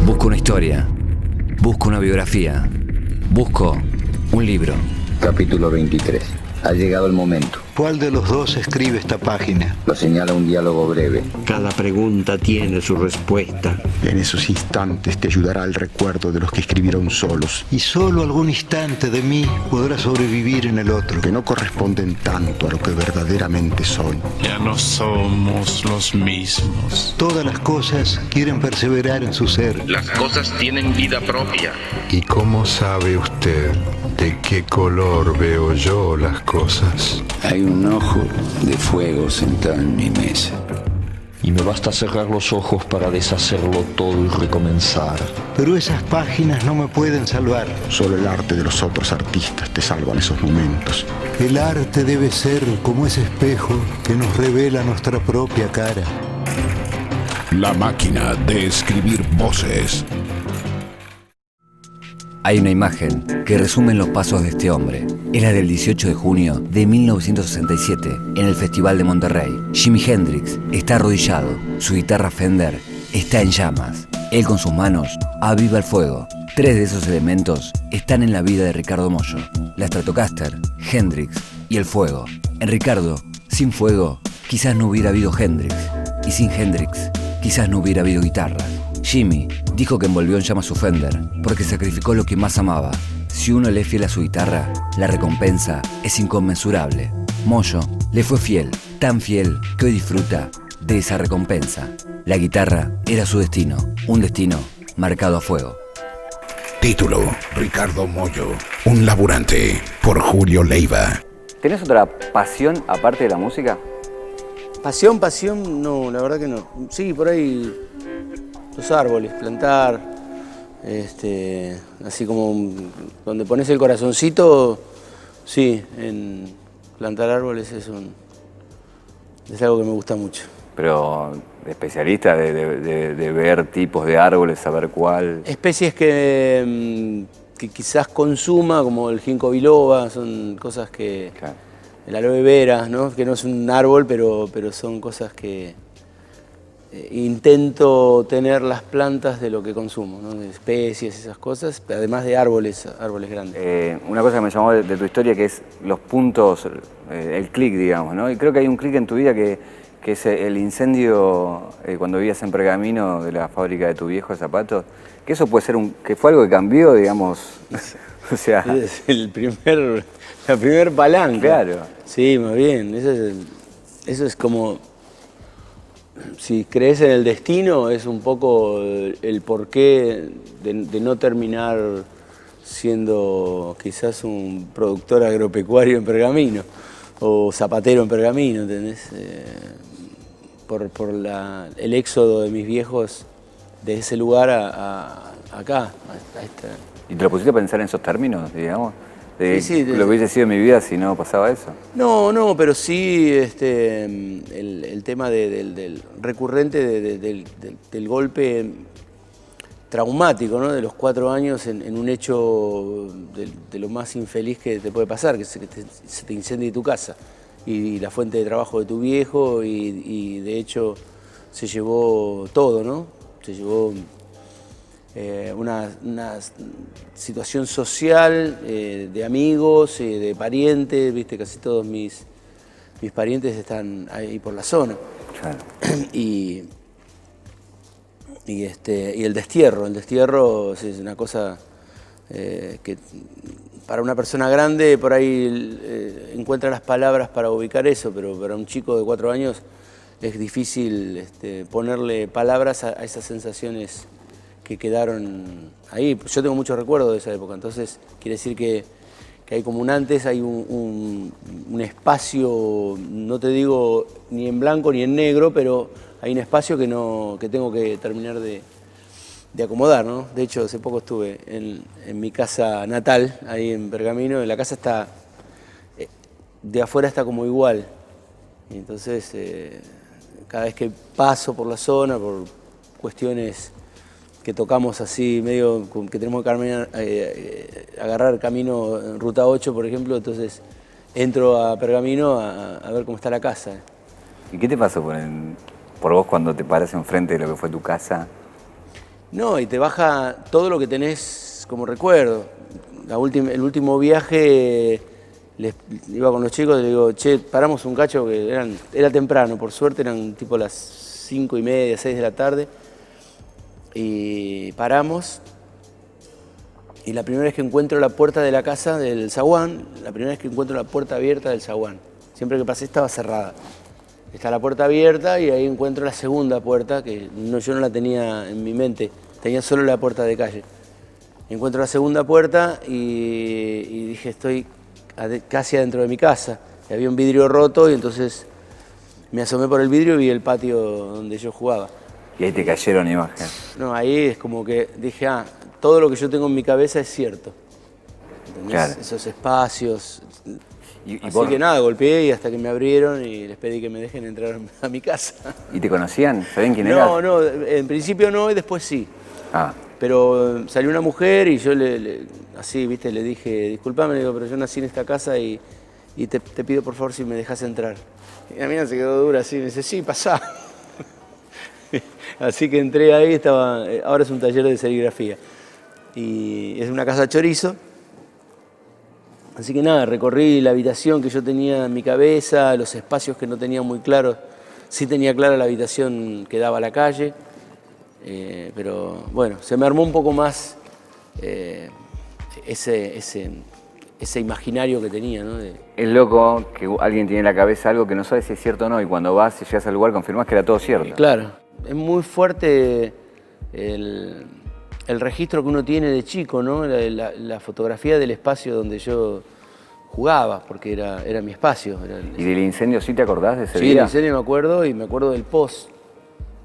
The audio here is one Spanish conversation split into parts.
Busco una historia. Busco una biografía. Busco un libro. Capítulo 23. Ha llegado el momento. ¿Cuál de los dos escribe esta página? Lo señala un diálogo breve. Cada pregunta tiene su respuesta. En esos instantes te ayudará el recuerdo de los que escribieron solos, Y solo algún instante de mí podrá sobrevivir en el otro. que no corresponden tanto a lo que verdaderamente son. Ya no somos los mismos. Todas las cosas quieren perseverar en su ser. Las cosas tienen vida propia. ¿Y cómo sabe usted de qué color veo yo las cosas? Hay un ojo de fuego sentado en mi mesa. Y me basta cerrar los ojos para deshacerlo todo y recomenzar. Pero esas páginas no me pueden salvar. Solo el arte de los otros artistas te salvan esos momentos. El arte debe ser como ese espejo que nos revela nuestra propia cara. La máquina de escribir voces. Hay una imagen que resume los pasos de este hombre. Era del 18 de junio de 1967, en el Festival de Monterrey. Jimi Hendrix está arrodillado, su guitarra Fender está en llamas. Él con sus manos aviva el fuego. Tres de esos elementos están en la vida de Ricardo Mollo: la Stratocaster, Hendrix y el fuego. En Ricardo, sin fuego, quizás no hubiera habido Hendrix. Y sin Hendrix, quizás no hubiera habido guitarra. Jimi dijo que envolvió en llamas su Fender porque sacrificó lo que más amaba. Si uno le es fiel a su guitarra, la recompensa es inconmensurable. Mollo le fue fiel, tan fiel que hoy disfruta de esa recompensa. La guitarra era su destino, un destino marcado a fuego. Título: Ricardo Mollo, un laburante, por Julio Leiva. ¿Tenés otra pasión aparte de la música? Pasión, no, la verdad que no. Sí, por ahí los árboles, plantar, así como donde pones el corazoncito, sí, en plantar árboles es algo que me gusta mucho. Pero especialista de ver tipos de árboles, saber cuál. Especies que quizás consuma, como el ginkgo biloba, son cosas que... Claro. El aloe vera, ¿no? Que no es un árbol, pero son cosas que intento tener las plantas de lo que consumo, ¿no? De especies, esas cosas, además de árboles grandes. Una cosa que me llamó de tu historia, que es los puntos, el clic, digamos, ¿no? Y creo que hay un clic en tu vida que es el incendio cuando vivías en Pergamino de la fábrica de tu viejo de zapatos, que eso puede ser que fue algo que cambió, digamos, o sea... Es la primer palanca. Claro. Sí, más bien, eso es como... Si crees en el destino, es un poco el porqué de no terminar siendo quizás un productor agropecuario en Pergamino o zapatero en Pergamino, ¿entendés? Por el éxodo de mis viejos de ese lugar acá. A esta. ¿Y te lo pusiste a pensar en esos términos, digamos? Sí, lo que hubiese sido mi vida si no pasaba eso. No, pero sí el tema del recurrente del golpe traumático, ¿no? De los 4 años en un hecho de lo más infeliz que te puede pasar, que se te incendie tu casa y la fuente de trabajo de tu viejo y de hecho se llevó todo, ¿no? Se llevó una situación social de amigos, de parientes, viste, casi todos mis parientes están ahí por la zona. Claro. Y el destierro es una cosa que para una persona grande por ahí encuentra las palabras para ubicar eso, pero para un chico de 4 años es difícil ponerle palabras a esas sensaciones que quedaron ahí. Yo tengo muchos recuerdos de esa época, entonces quiere decir que hay como un antes, hay un espacio, no te digo ni en blanco ni en negro, pero hay un espacio que tengo que terminar de acomodar, ¿no? De hecho, hace poco estuve en mi casa natal, ahí en Pergamino, y la casa está, de afuera está como igual. Y entonces, cada vez que paso por la zona, por cuestiones que tocamos así, medio que tenemos que agarrar camino en Ruta 8, por ejemplo, entonces entro a Pergamino a ver cómo está la casa. ¿Y qué te pasó por vos cuando te paras enfrente de lo que fue tu casa? No, y te baja todo lo que tenés como recuerdo. El último viaje, iba con los chicos y le digo, che, paramos un cacho, que era temprano, por suerte eran tipo las 5:30, 6 de la tarde. Y paramos. Y la primera vez que encuentro la puerta de la casa del zaguán, la primera vez que encuentro la puerta abierta del zaguán. Siempre que pasé estaba cerrada. Está la puerta abierta y ahí encuentro la segunda puerta, que yo no la tenía en mi mente, tenía solo la puerta de calle. Encuentro la segunda puerta y dije, estoy casi adentro de mi casa. Y había un vidrio roto y entonces me asomé por el vidrio y vi el patio donde yo jugaba. Y ahí te cayeron imágenes. No, ahí es como que dije, todo lo que yo tengo en mi cabeza es cierto. ¿Entendés? Claro. Esos espacios. Así que nada, golpeé y hasta que me abrieron y les pedí que me dejen entrar a mi casa. ¿Y te conocían? ¿Sabían quién eras? No, en principio no y después sí. Pero salió una mujer y yo así, viste, le dije, disculpame, le digo, pero yo nací en esta casa y te pido por favor si me dejas entrar. Y la mina se quedó dura así, me dice, sí, pasá. Así que entré ahí, ahora es un taller de serigrafía. Y es una casa chorizo. Así que nada, recorrí la habitación que yo tenía en mi cabeza, los espacios que no tenía muy claros. Sí tenía clara la habitación que daba a la calle, pero bueno, se me armó un poco más ese imaginario que tenía, ¿no? Es loco que alguien tiene en la cabeza algo que no sabe si es cierto o no, y cuando vas y llegas al lugar confirmás que era todo cierto. Claro, es muy fuerte el registro que uno tiene de chico, ¿no? La fotografía del espacio donde yo jugaba, porque era mi espacio. ¿Y del incendio sí te acordás de ese día? Sí, del incendio me acuerdo, y me acuerdo del post,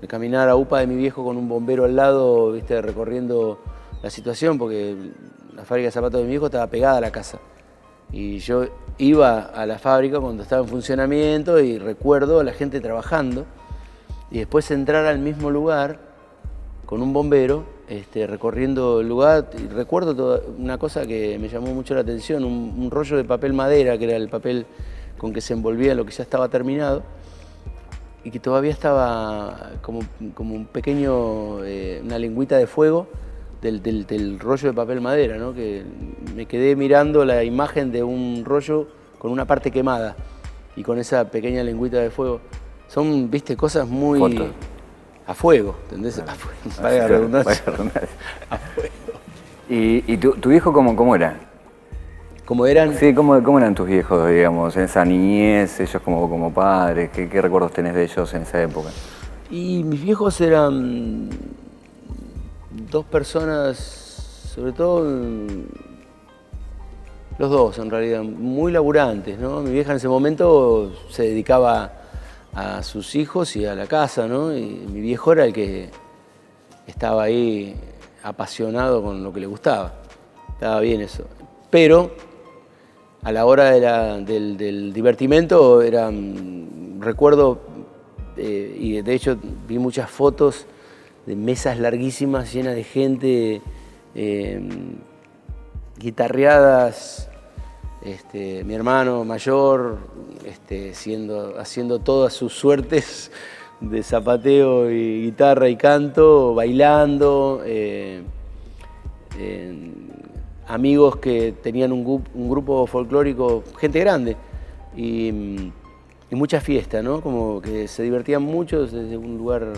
de caminar a UPA de mi viejo con un bombero al lado, viste, recorriendo la situación, porque la fábrica de zapatos de mi viejo estaba pegada a la casa. Y yo iba a la fábrica cuando estaba en funcionamiento y recuerdo a la gente trabajando, y después entrar al mismo lugar con un bombero, recorriendo el lugar, y recuerdo una cosa que me llamó mucho la atención, un rollo de papel madera, que era el papel con que se envolvía lo que ya estaba terminado, y que todavía estaba como un pequeño, una lengüita de fuego del rollo de papel madera, ¿no? Que me quedé mirando la imagen de un rollo con una parte quemada, y con esa pequeña lengüita de fuego. Son, viste, cosas muy... Fotos. A fuego, ¿entendés? A fuego. Vaya redundancia. A fuego. ¿Y tu viejo cómo era? ¿Cómo eran? Sí, ¿cómo eran tus viejos, digamos, en esa niñez, ellos como padres? ¿Qué recuerdos tenés de ellos en esa época? Y mis viejos eran dos personas, sobre todo los dos en realidad, muy laburantes, ¿no? Mi vieja en ese momento se dedicaba a sus hijos y a la casa, ¿no? Y mi viejo era el que estaba ahí apasionado con lo que le gustaba. Estaba bien eso. Pero a la hora del divertimento recuerdo, y de hecho vi muchas fotos de mesas larguísimas llenas de gente, guitarreadas, mi hermano mayor haciendo todas sus suertes de zapateo y guitarra y canto, bailando, amigos que tenían un grupo folclórico, gente grande, y mucha fiesta, ¿no? Como que se divertían mucho desde un lugar,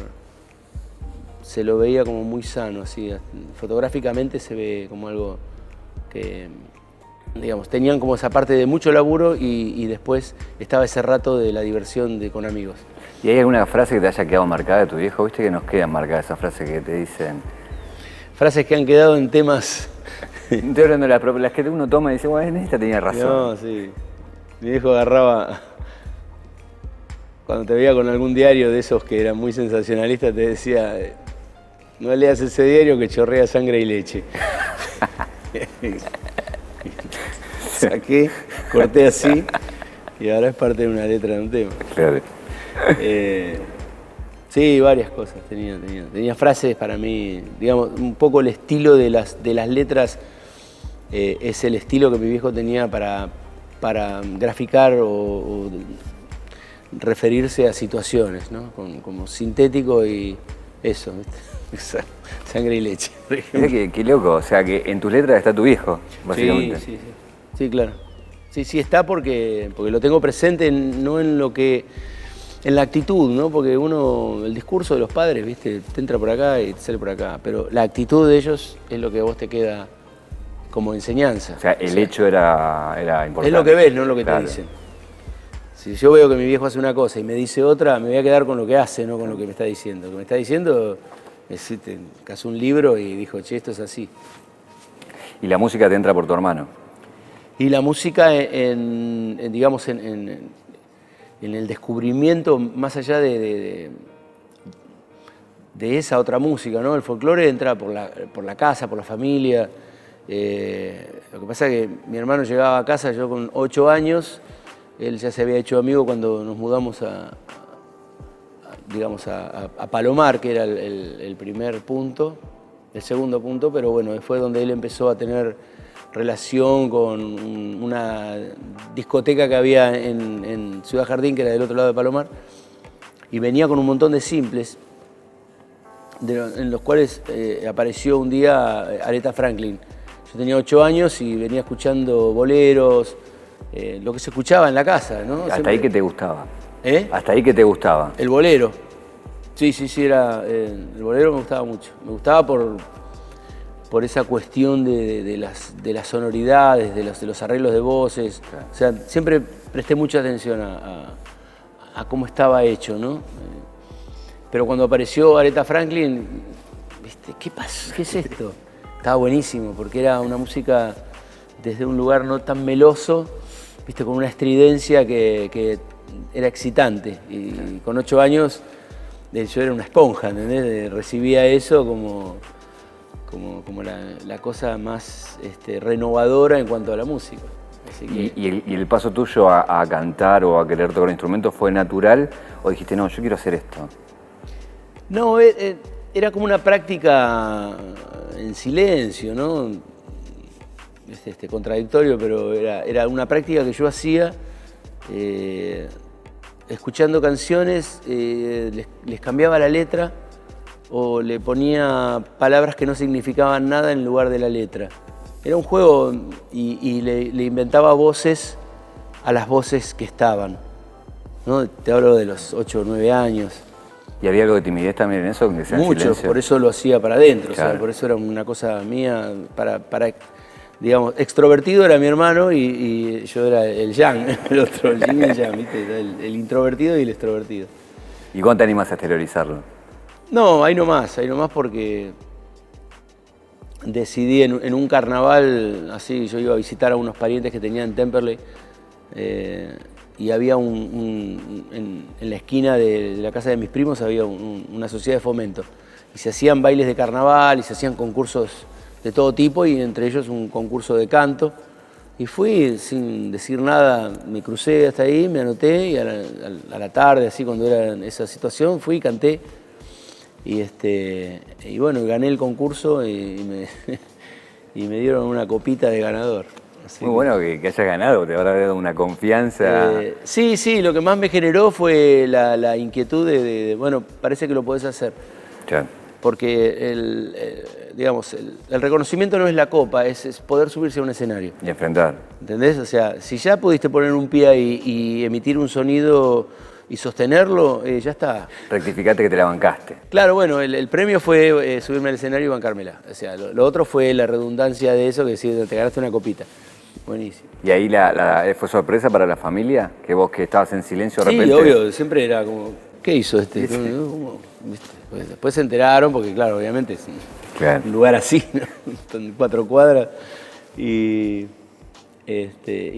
se lo veía como muy sano, así, fotográficamente se ve como algo que, digamos, tenían como esa parte de mucho laburo y después estaba ese rato de la diversión con amigos. ¿Y hay alguna frase que te haya quedado marcada de tu viejo? ¿Viste que nos quedan marcadas esas frases que te dicen? Frases que han quedado en temas... Estoy hablando de las que uno toma y dice, bueno, esta tenía razón. No, sí. Mi viejo agarraba... Cuando te veía con algún diario de esos que eran muy sensacionalistas, te decía, no leas ese diario que chorrea sangre y leche. Saqué, corté así y ahora es parte de una letra de un tema. Claro. Sí, varias cosas tenía frases para mí, digamos, un poco el estilo de las letras es el estilo que mi viejo tenía para graficar o referirse a situaciones, ¿no? Como sintético y eso, ¿viste? Exacto. Sangre y leche. Mirá qué loco, o sea que en tus letras está tu viejo, básicamente. Sí, claro. Sí, está porque lo tengo presente, no en lo que... En la actitud, ¿no? Porque el discurso de los padres, ¿viste? Te entra por acá y te sale por acá. Pero la actitud de ellos es lo que a vos te queda como enseñanza. O sea, el hecho era importante. Es lo que ves, no lo que claro. te dicen. Si yo veo que mi viejo hace una cosa y me dice otra, me voy a quedar con lo que hace, no con lo que me está diciendo. Lo que me está diciendo es que hace un libro y dijo, che, esto es así. Y la música te entra por tu hermano. Y la música, digamos, en el descubrimiento, más allá de esa otra música, ¿no? El folclore entra por la casa, por la familia. Lo que pasa es que mi hermano llegaba a casa, yo con 8 años, él ya se había hecho amigo cuando nos mudamos a Palomar, que era el primer punto, el segundo punto, pero bueno, fue donde él empezó a tener relación con una discoteca que había en Ciudad Jardín, que era del otro lado de Palomar, y venía con un montón de simples, en los cuales apareció un día Aretha Franklin. Yo tenía 8 años y venía escuchando boleros, lo que se escuchaba en la casa, ¿no? Hasta ahí que te gustaba. Hasta ahí que te gustaba. El bolero. Sí, el bolero me gustaba mucho. Me gustaba por esa cuestión de las sonoridades, de los arreglos de voces. Claro. O sea, siempre presté mucha atención a cómo estaba hecho, ¿no? Pero cuando apareció Aretha Franklin, ¿viste? ¿Qué pasó? ¿Qué es esto? Estaba buenísimo, porque era una música desde un lugar no tan meloso, ¿viste? Con una estridencia que era excitante. Y con 8 años yo era una esponja, ¿entendés? Recibía eso como la cosa más renovadora en cuanto a la música. Así que... ¿Y el paso tuyo a cantar o a querer tocar instrumentos fue natural o dijiste, no, yo quiero hacer esto? No, era como una práctica en silencio, ¿no? Es contradictorio, pero era una práctica que yo hacía escuchando canciones, les cambiaba la letra o le ponía palabras que no significaban nada en lugar de la letra. Era un juego y le inventaba voces a las voces que estaban, ¿no? Te hablo de los 8 o 9 años. ¿Y había algo de timidez también en eso? Que sea mucho, silencio? por eso lo hacía para adentro, claro. O sea, por eso era una cosa mía, digamos, extrovertido era mi hermano y yo era el yang, el otro, el yin y el yang, ¿viste? El introvertido y el extrovertido. ¿Y cuándo te animas a exteriorizarlo? No, ahí nomás porque decidí en un carnaval, así, yo iba a visitar a unos parientes que tenía en Temperley, y había en la esquina de la casa de mis primos había una sociedad de fomento. Y se hacían bailes de carnaval y se hacían concursos de todo tipo y entre ellos un concurso de canto. Y fui sin decir nada, me crucé hasta ahí, me anoté y a la tarde, así cuando era en esa situación, fui y canté. Y bueno, gané el concurso y me dieron una copita de ganador. Así muy bueno que hayas ganado, te habrá dado una confianza. Sí, lo que más me generó fue la inquietud de bueno, parece que lo podés hacer. Claro. Porque el reconocimiento no es la copa, es poder subirse a un escenario. Y enfrentar. ¿Entendés? O sea, si ya pudiste poner un pie ahí y emitir un sonido y sostenerlo, ya está. Rectificate que te la bancaste. Claro, bueno, el premio fue subirme al escenario y bancármela. O sea, lo otro fue la redundancia de eso, que sí, te ganaste una copita. Buenísimo. ¿Y ahí fue sorpresa para la familia? Que vos que estabas en silencio de repente... Sí, obvio, siempre era como, ¿qué hizo este? Sí. Después se enteraron, porque claro, obviamente es claro. un lugar así, ¿no? En 4 cuadras. Y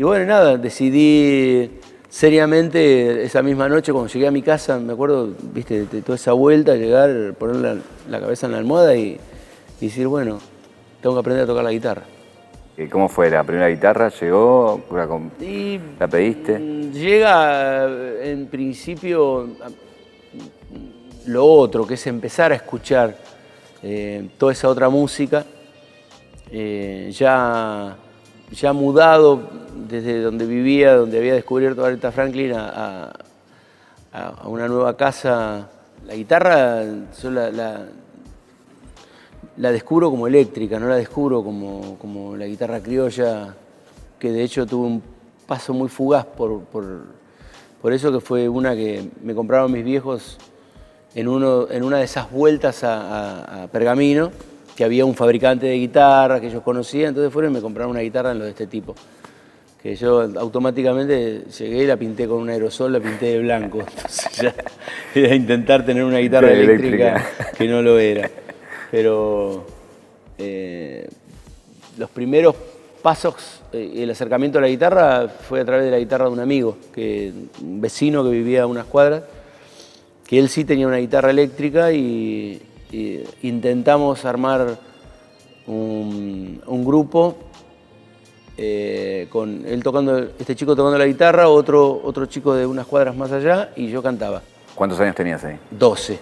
bueno, nada, decidí seriamente esa misma noche, cuando llegué a mi casa, me acuerdo, viste, de toda esa vuelta, llegar, poner la cabeza en la almohada y decir, bueno, tengo que aprender a tocar la guitarra. ¿Cómo fue? ¿La primera guitarra llegó? ¿La pediste? Llega, en principio, lo otro, que es empezar a escuchar toda esa otra música, ya mudado desde donde vivía, donde había descubierto a Aretha Franklin, a una nueva casa. La guitarra yo la la descubro como eléctrica, no la descubro como la guitarra criolla, que de hecho tuvo un paso muy fugaz por eso, que fue una que me compraron mis viejos en una de esas vueltas a Pergamino, que había un fabricante de guitarras que ellos conocían, entonces fueron y me compraron una guitarra en lo de este tipo. Que yo automáticamente llegué y la pinté con un aerosol, la pinté de blanco. Entonces ya era intentar tener una guitarra eléctrica que no lo era. Pero los primeros pasos, el acercamiento a la guitarra fue a través de la guitarra de un amigo, un vecino que vivía a unas cuadras, que él sí tenía una guitarra eléctrica y intentamos armar un grupo con él tocando, este chico tocando la guitarra, otro chico de unas cuadras más allá y yo cantaba. ¿Cuántos años tenías ahí? 12.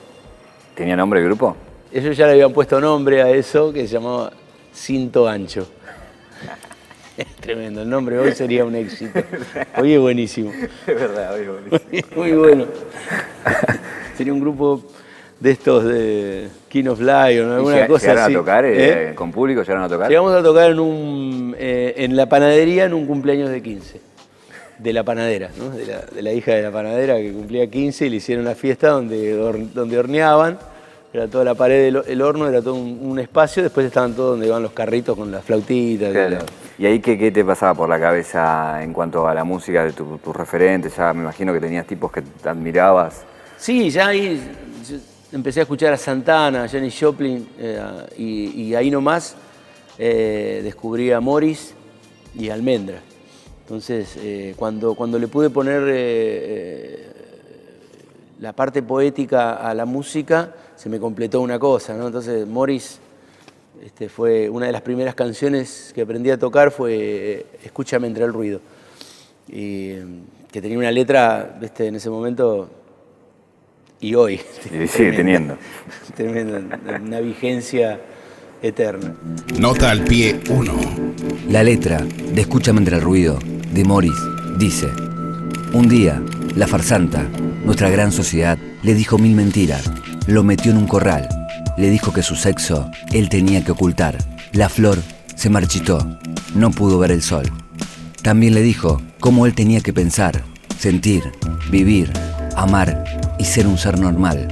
¿Tenía nombre el grupo? Ellos ya le habían puesto nombre a eso, que se llamaba Cinto Ancho. Es tremendo, el nombre hoy sería un éxito. Hoy es buenísimo. Es verdad, hoy es buenísimo. Muy bueno. Sería un grupo de estos de King of Lion, alguna cosa así. ¿Llegaron a tocar con público? ¿Llegaron a tocar? Llegamos a tocar en la panadería en un cumpleaños de 15. De la panadera, ¿no? de la hija de la panadera que cumplía 15 y le hicieron una fiesta donde horneaban. Era toda la pared del horno, era todo un espacio, después estaban todos donde iban los carritos con las flautitas. Claro. ¿Y ahí qué te pasaba por la cabeza en cuanto a la música de tus referentes? Ya me imagino que tenías tipos que te admirabas. Sí, ya ahí empecé a escuchar a Santana, a Janis Joplin, y ahí nomás descubrí a Morris y a Almendra. Entonces, cuando le pude poner la parte poética a la música, se me completó una cosa, ¿no? Entonces, Morris fue una de las primeras canciones que aprendí a tocar, fue Escúchame entre el ruido, y que tenía una letra en ese momento y hoy. Y sigue teniendo. Tremenda, una vigencia eterna. Nota al pie 1. La letra de Escúchame entre el ruido, de Morris, dice: un día, la farsanta, nuestra gran sociedad, le dijo 1000 mentiras, lo metió en un corral, le dijo que su sexo él tenía que ocultar. La flor se marchitó, no pudo ver el sol. También le dijo cómo él tenía que pensar, sentir, vivir, amar y ser un ser normal.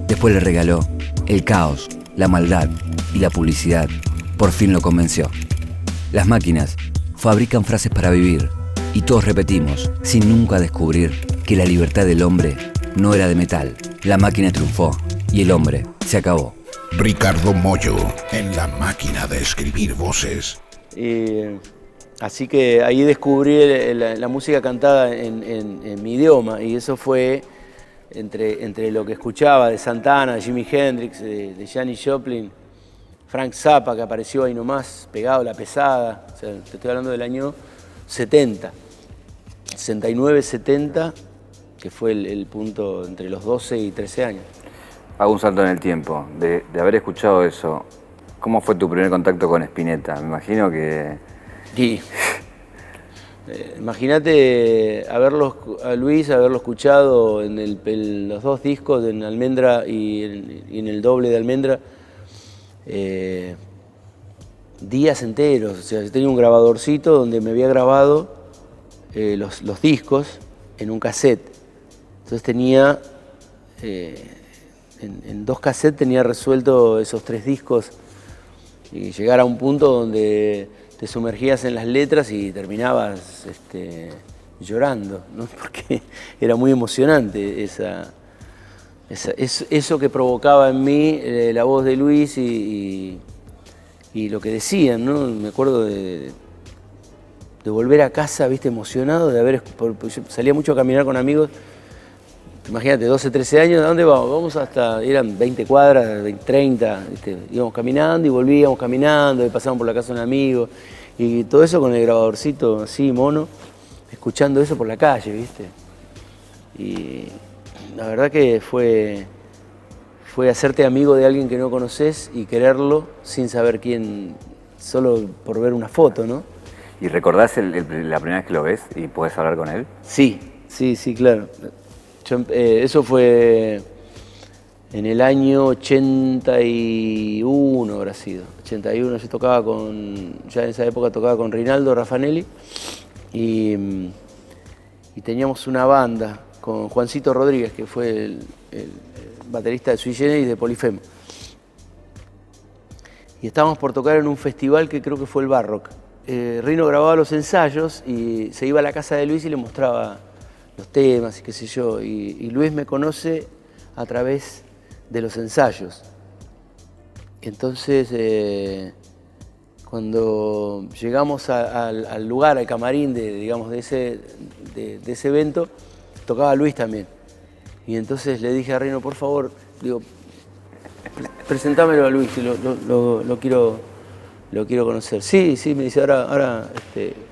Después le regaló el caos, la maldad y la publicidad. Por fin lo convenció. Las máquinas fabrican frases para vivir y todos repetimos, sin nunca descubrir que la libertad del hombre no era de metal. La máquina triunfó y el hombre se acabó. Ricardo Mollo, en La máquina de escribir voces. Así que ahí descubrí la música cantada en mi idioma, y eso fue entre lo que escuchaba de Santana, de Jimi Hendrix, de Janis Joplin, Frank Zappa, que apareció ahí nomás, pegado, La Pesada. O sea, te estoy hablando del año 70, 69, 70, que fue el punto entre los 12 y 13 años. Hago un salto en el tiempo. De haber escuchado eso, ¿cómo fue tu primer contacto con Spinetta? Me imagino que... Sí. Imagínate a Luis haberlo escuchado en los dos discos, en Almendra y en el doble de Almendra, días enteros. O sea, yo tenía un grabadorcito donde me había grabado los discos en un cassette. Entonces tenía, en 2 cassettes tenía resuelto esos 3 discos, y llegar a un punto donde te sumergías en las letras y terminabas llorando, ¿no? Porque era muy emocionante eso que provocaba en mí la voz de Luis y lo que decían, ¿no? Me acuerdo de volver a casa, ¿viste? Emocionado de yo salía mucho a caminar con amigos. Imagínate, 12, 13 años, ¿a dónde vamos? Vamos hasta, eran 20 cuadras, 30, ¿viste? Íbamos caminando y volvíamos caminando, y pasábamos por la casa de un amigo, y todo eso con el grabadorcito así, mono, escuchando eso por la calle, ¿viste? Y la verdad que fue hacerte amigo de alguien que no conoces y quererlo sin saber quién, solo por ver una foto, ¿no? ¿Y recordás la primera vez que lo ves y podés hablar con él? Sí, claro. Eso fue en el año 81 habrá sido. 81 yo tocaba ya en esa época tocaba con Rinaldo Raffanelli y teníamos una banda con Juancito Rodríguez, que fue el baterista de Sui Generis y de Polifemo. Y estábamos por tocar en un festival que creo que fue el Barrock. Rino grababa los ensayos y se iba a la casa de Luis y le mostraba los temas y qué sé yo. Y Luis me conoce a través de los ensayos. Entonces, cuando llegamos al lugar, al camarín de ese evento, tocaba Luis también. Y entonces le dije a Rino, por favor, digo, presentámelo a Luis, lo quiero conocer. Sí, me dice, ahora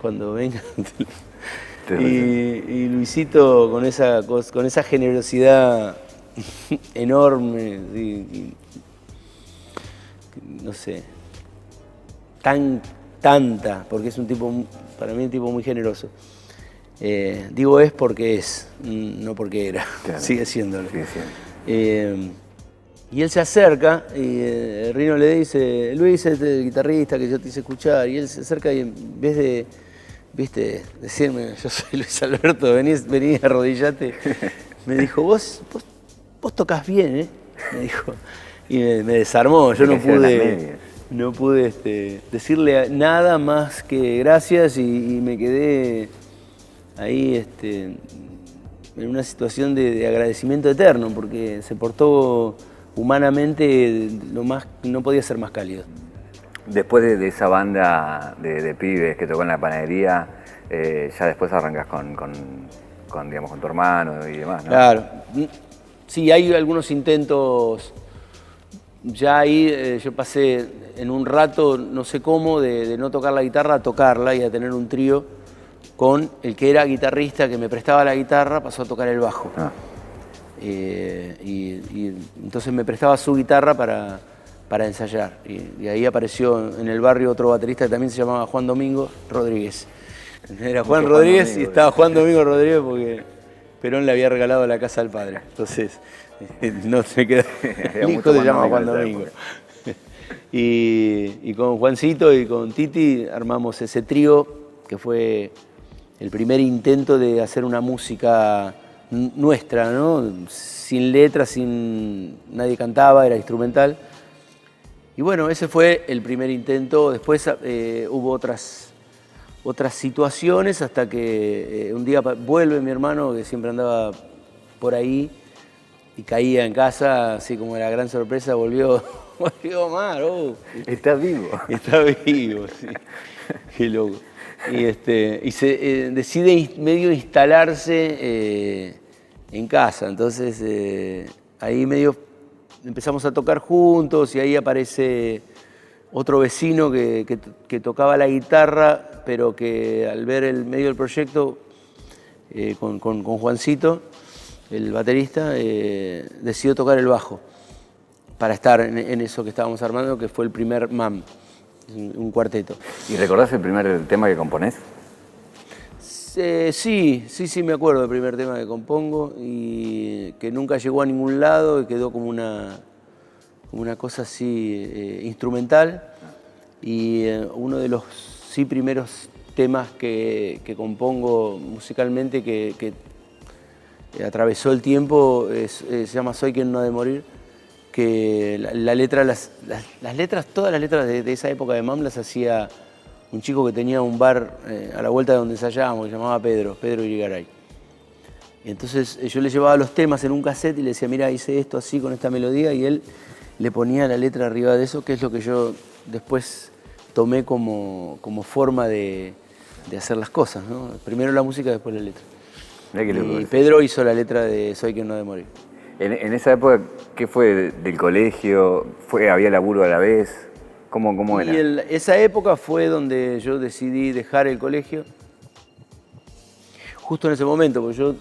cuando venga. Y Luisito con esa generosidad enorme, no sé, tanta, porque es un tipo, para mí un tipo muy generoso. Digo es porque es, no porque era, claro. Sigue siéndolo. Y él se acerca y Rino le dice, Luis es el guitarrista que yo te hice escuchar, y él se acerca y en vez de, decirme, yo soy Luis Alberto, vení arrodillate, me dijo, vos tocas bien, ¿eh? Me dijo, y me desarmó, yo no pude decirle nada más que gracias y me quedé ahí en una situación de agradecimiento eterno, porque se portó humanamente no podía ser más cálido. Después de esa banda de pibes que tocó en la panadería, ya después arrancas con tu hermano y demás, ¿no? Claro. Sí, hay algunos intentos. Ya ahí yo pasé en un rato, no sé cómo, de no tocar la guitarra a tocarla y a tener un trío con el que era guitarrista, que me prestaba la guitarra, pasó a tocar el bajo. Y entonces me prestaba su guitarra para ensayar. Y ahí apareció en el barrio otro baterista que también se llamaba Juan Domingo Rodríguez. Era Juan Rodríguez y estaba Juan Domingo Rodríguez porque Perón le había regalado la casa al padre. Entonces no se quedó. El hijo se llama Juan Domingo. Y con Juancito y con Titi armamos ese trío que fue el primer intento de hacer una música nuestra, ¿no? Sin letras, nadie cantaba, era instrumental. Y bueno, ese fue el primer intento. Después hubo otras situaciones hasta que un día vuelve mi hermano, que siempre andaba por ahí, y caía en casa, así como la gran sorpresa, volvió Omar. Está vivo. Está vivo, sí. Qué loco. Y se decide medio instalarse en casa. Entonces ahí medio empezamos a tocar juntos y ahí aparece otro vecino que tocaba la guitarra, pero que al ver el medio del proyecto con Juancito, el baterista, decidió tocar el bajo para estar en eso que estábamos armando, que fue el primer MAM. Un cuarteto. ¿Y recordás el primer tema que componés? Sí, me acuerdo del primer tema que compongo y que nunca llegó a ningún lado y quedó como una cosa así instrumental. Y uno de los primeros temas que compongo musicalmente que atravesó el tiempo se llama Soy quien no ha de morir. Que todas las letras de esa época de MAM las hacía un chico que tenía un bar a la vuelta de donde ensayábamos, que se llamaba Pedro Irigaray. Y entonces yo le llevaba los temas en un cassette y le decía, mira, hice esto así con esta melodía, y él le ponía la letra arriba de eso, que es lo que yo después tomé como forma de hacer las cosas, ¿no? Primero la música, después la letra. Y Pedro hizo la letra de Soy quien no ha de morir. En esa época, ¿qué fue del colegio? ¿Había laburo a la vez? ¿Cómo era? Y esa época fue donde yo decidí dejar el colegio. Justo en ese momento, porque yo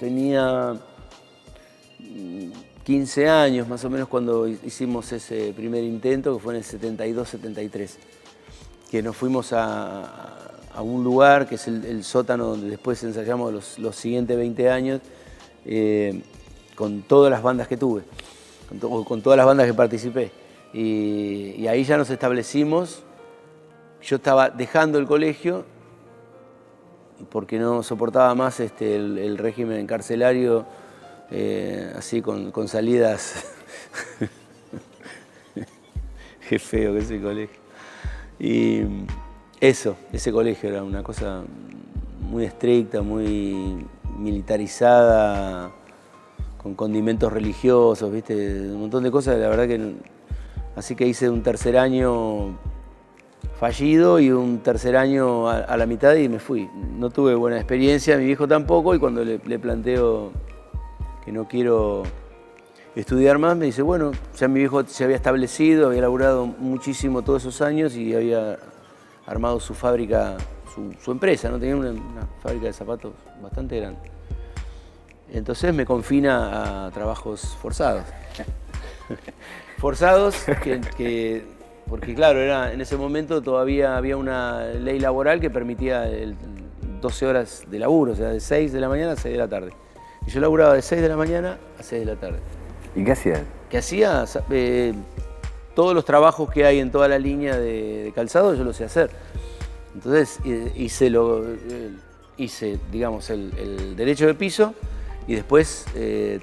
tenía 15 años más o menos cuando hicimos ese primer intento, que fue en el 72-73. Que nos fuimos a un lugar que es el sótano donde después ensayamos los siguientes 20 años. Con todas las bandas que tuve, con todas las bandas que participé. Y ahí ya nos establecimos. Yo estaba dejando el colegio porque no soportaba más el régimen carcelario, así con salidas. Qué feo que es el colegio. Y ese colegio era una cosa muy estricta, muy militarizada, con condimentos religiosos, ¿viste? Un montón de cosas, la verdad que... Así que hice un tercer año fallido y un tercer año a la mitad y me fui. No tuve buena experiencia, mi viejo tampoco, y cuando le planteo que no quiero estudiar más, me dice, bueno, ya mi viejo se había establecido, había laburado muchísimo todos esos años y había armado su fábrica, su empresa, ¿no? Tenía una fábrica de zapatos bastante grande. Entonces me confina a trabajos forzados. Forzados, porque claro, en ese momento todavía había una ley laboral que permitía 12 horas de laburo, o sea, de 6 de la mañana a 6 de la tarde. Y yo laburaba de 6 de la mañana a 6 de la tarde. ¿Y qué hacías? ¿Qué hacía? Todos los trabajos que hay en toda la línea de calzado yo los sé hacer. Entonces hice digamos, el derecho de piso y después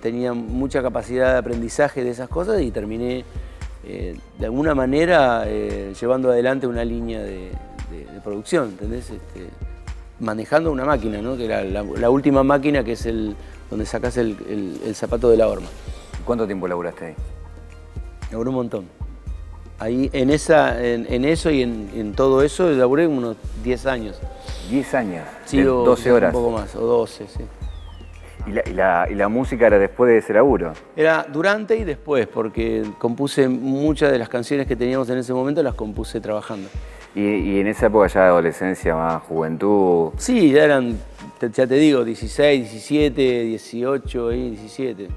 tenía mucha capacidad de aprendizaje de esas cosas y terminé de alguna manera llevando adelante una línea de producción, ¿entendés? Manejando una máquina, ¿no? Que era la última máquina, que es donde sacás el zapato de la horma. ¿Cuánto tiempo laburaste ahí? Laburé un montón. Ahí en eso y en todo eso laburé unos 10 años. ¿10 años? Sí, 12 horas. Un poco más, o 12, sí. ¿Y la música era después de ese laburo? Era durante y después, porque compuse muchas de las canciones que teníamos en ese momento, las compuse trabajando. ¿Y en esa época ya de adolescencia, más juventud? Sí, ya eran, ya te digo, 16, 17, 18, 17. Sí.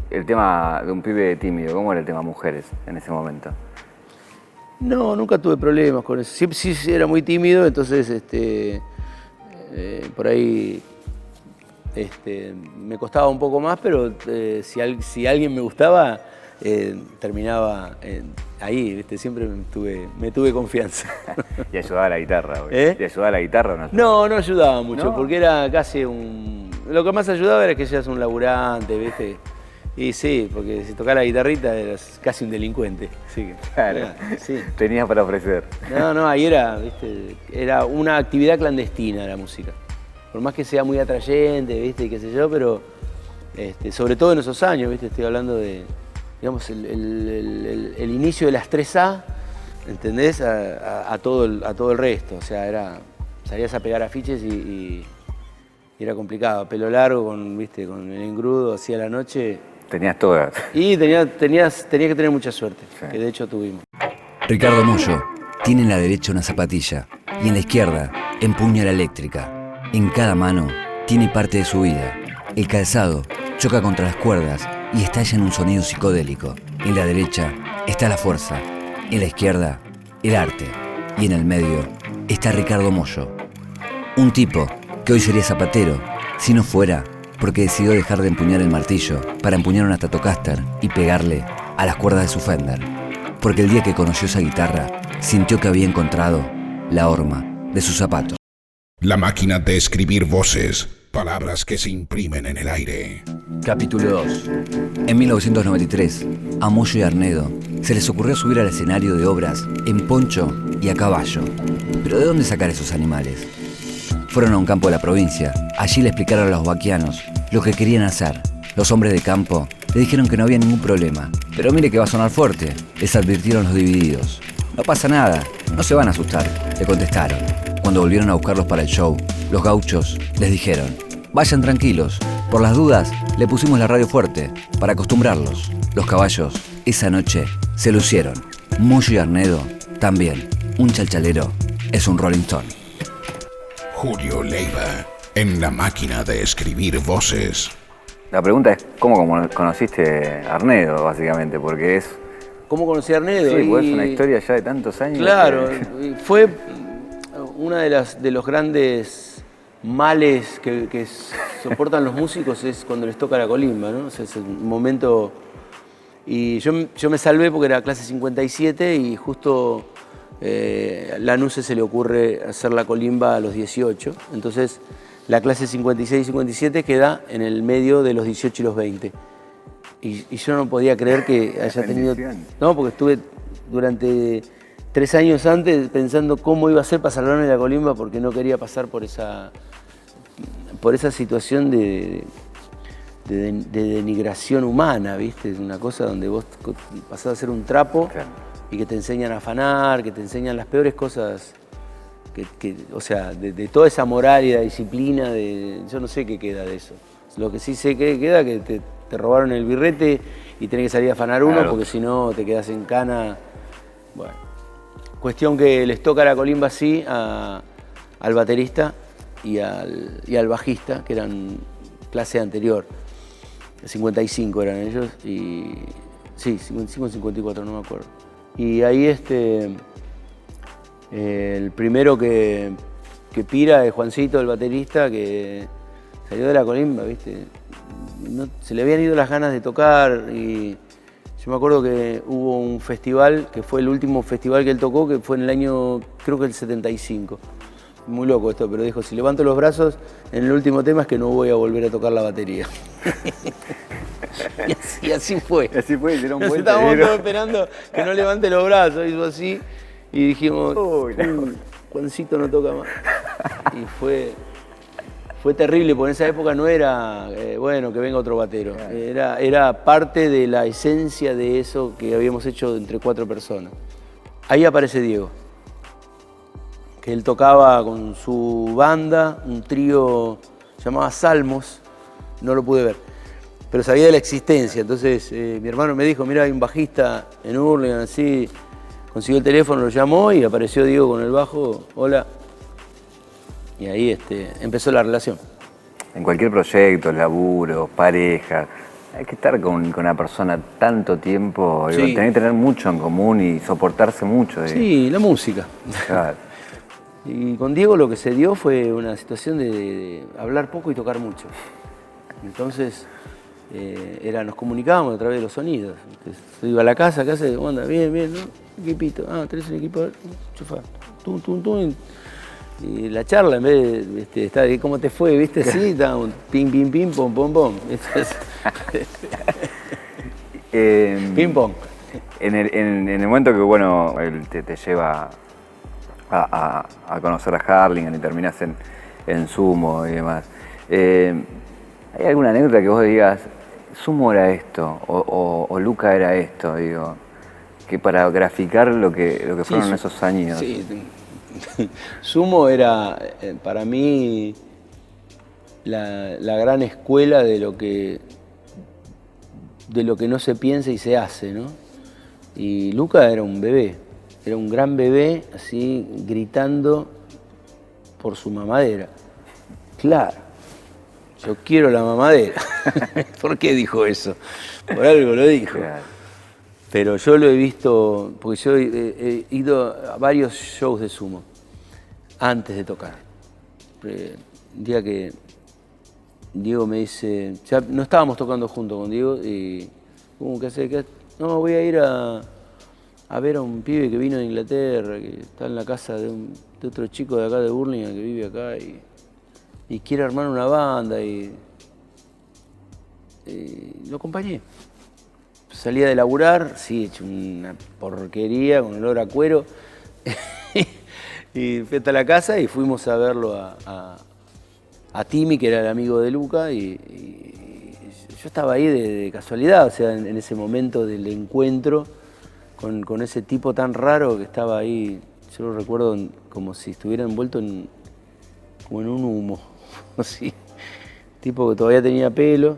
El tema de un pibe tímido, ¿cómo era el tema mujeres en ese momento? No, nunca tuve problemas con eso. Sí era muy tímido, entonces por ahí me costaba un poco más, pero si alguien me gustaba, terminaba ahí, ¿viste? Siempre me tuve confianza. ¿Y ayudaba a la guitarra? ¿Y ayudaba a la guitarra o no? No ayudaba mucho, ¿no? Porque era casi Lo que más ayudaba era que seas un laburante, ¿viste? Y sí, porque si tocaba la guitarrita eras casi un delincuente. Así que, claro, sí. Tenías para ofrecer. No, ahí era, ¿viste? Era una actividad clandestina la música. Por más que sea muy atrayente, ¿viste? Y qué sé yo, pero sobre todo en esos años, ¿viste? Estoy hablando de, digamos, el inicio de las 3A, ¿entendés? A todo el resto. O sea, salías a pegar afiches y era complicado. Pelo largo, ¿viste? Con el engrudo así a la noche. Tenías todas. Y tenías que tener mucha suerte, sí. Que de hecho tuvimos. Ricardo Mollo tiene en la derecha una zapatilla y en la izquierda empuña la eléctrica. En cada mano tiene parte de su vida. El calzado choca contra las cuerdas y estalla en un sonido psicodélico. En la derecha está la fuerza, en la izquierda el arte y en el medio está Ricardo Mollo. Un tipo que hoy sería zapatero si no fuera porque decidió dejar de empuñar el martillo para empuñar una Stratocaster y pegarle a las cuerdas de su Fender. Porque el día que conoció esa guitarra, sintió que había encontrado la horma de su zapato. La máquina de escribir voces, palabras que se imprimen en el aire. Capítulo 2. En 1993, a Mollo y Arnedo se les ocurrió subir al escenario de obras en poncho y a caballo. ¿Pero de dónde sacar esos animales? Fueron a un campo de la provincia. Allí le explicaron a los vaquianos lo que querían hacer. Los hombres de campo le dijeron que no había ningún problema. Pero mire que va a sonar fuerte, les advirtieron los divididos. No pasa nada, no se van a asustar, le contestaron. Cuando volvieron a buscarlos para el show, los gauchos les dijeron: vayan tranquilos, por las dudas le pusimos la radio fuerte, para acostumbrarlos. Los caballos, esa noche, se lucieron. Mollo y Arnedo, también. Un chalchalero es un Rolling Stone. Julio Leiva, en la máquina de escribir voces. La pregunta es ¿cómo conociste a Arnedo, básicamente? Porque es... ¿Cómo conocí a Arnedo? Sí, pues es una historia ya de tantos años. Claro, fue una de los grandes males que soportan los músicos es cuando les toca la colimba, ¿no? O sea, es un momento Y yo me salvé porque era clase 57 y justo Lanuse se le ocurre hacer la colimba a los 18. Entonces la clase 56 y 57 queda en el medio de los 18 y los 20. Y yo no podía creer que haya tenido... No, porque estuve durante 3 años antes pensando cómo iba a ser para salvarme la colimba porque no quería pasar por esa situación de denigración humana, ¿viste? Es una cosa donde vos pasás a ser un trapo y que te enseñan a afanar, que te enseñan las peores cosas, o sea, de toda esa moral y la disciplina, yo no sé qué queda de eso. Lo que sí sé que queda es que te robaron el birrete y tenés que salir a afanar uno porque si no te quedás en cana. Bueno, cuestión que les toca la colimba así al baterista y al bajista, que eran clase anterior. 55 eran ellos, y sí, 55 o 54, no me acuerdo. Y ahí el primero que pira es Juancito, el baterista, que salió de la colimba, ¿viste? Se le habían ido las ganas de tocar y yo me acuerdo que hubo un festival, que fue el último festival que él tocó, que fue en el año, creo que el 75. Muy loco esto, pero dijo, si levanto los brazos en el último tema es que no voy a volver a tocar la batería. y así fue. Así fue, hicieron vuelta. Estábamos todos esperando que no levante los brazos, hizo así, y dijimos, Juancito no toca más. Y fue terrible, porque en esa época no era, bueno, que venga otro batero. Era parte de la esencia de eso que habíamos hecho entre 4 personas. Ahí aparece Diego, que él tocaba con su banda, un trío llamado Salmos, no lo pude ver, pero sabía de la existencia. Entonces mi hermano me dijo, mira, hay un bajista en Hurlingham, así, consiguió el teléfono, lo llamó y apareció Diego con el bajo, hola. Y ahí empezó la relación. En cualquier proyecto, laburo, pareja, hay que estar con una persona tanto tiempo, Sí. Tener que tener mucho en común y soportarse mucho. Sí, la música. Claro. Y con Diego lo que se dio fue una situación de hablar poco y tocar mucho. Entonces nos comunicábamos a través de los sonidos. Entonces, yo iba a la casa, onda, bien, ¿no? Equipito, tenés un equipo, chufa, tum, tum, tum. Y la charla, en vez de estar, ¿cómo te fue? ¿Viste? Sí, estaba un pim, pim, pim, pom, pom, pom. Pim, pom. En el momento que, bueno, él te lleva a conocer a Harlingen y terminás en Sumo y demás, ¿hay alguna anécdota que vos digas, Sumo era esto, o Luca era esto, digo, que para graficar lo que fueron esos años? Sí. Sumo era para mí la gran escuela de lo que no se piensa y se hace, ¿no? Y Luca era un bebé, era un gran bebé, así gritando por su mamadera. Claro, yo quiero la mamadera. ¿Por qué dijo eso? Por algo lo dijo. Claro. Pero yo lo he visto, porque yo he ido a varios shows de Sumo antes de tocar. Un día que Diego me dice, ya no estábamos tocando juntos con Diego, y ¿qué hace? No, voy a ir a ver a un pibe que vino de Inglaterra, que está en la casa de otro chico de acá de Hurlingham que vive acá y quiere armar una banda, y lo acompañé. Salía de laburar, sí, hecho una porquería con olor a cuero. Y fui hasta la casa y fuimos a verlo a Timmy, que era el amigo de Luca, y yo estaba ahí de casualidad, o sea, en ese momento del encuentro con ese tipo tan raro que estaba ahí. Yo lo recuerdo como si estuviera envuelto como en un humo, así. Tipo que todavía tenía pelo.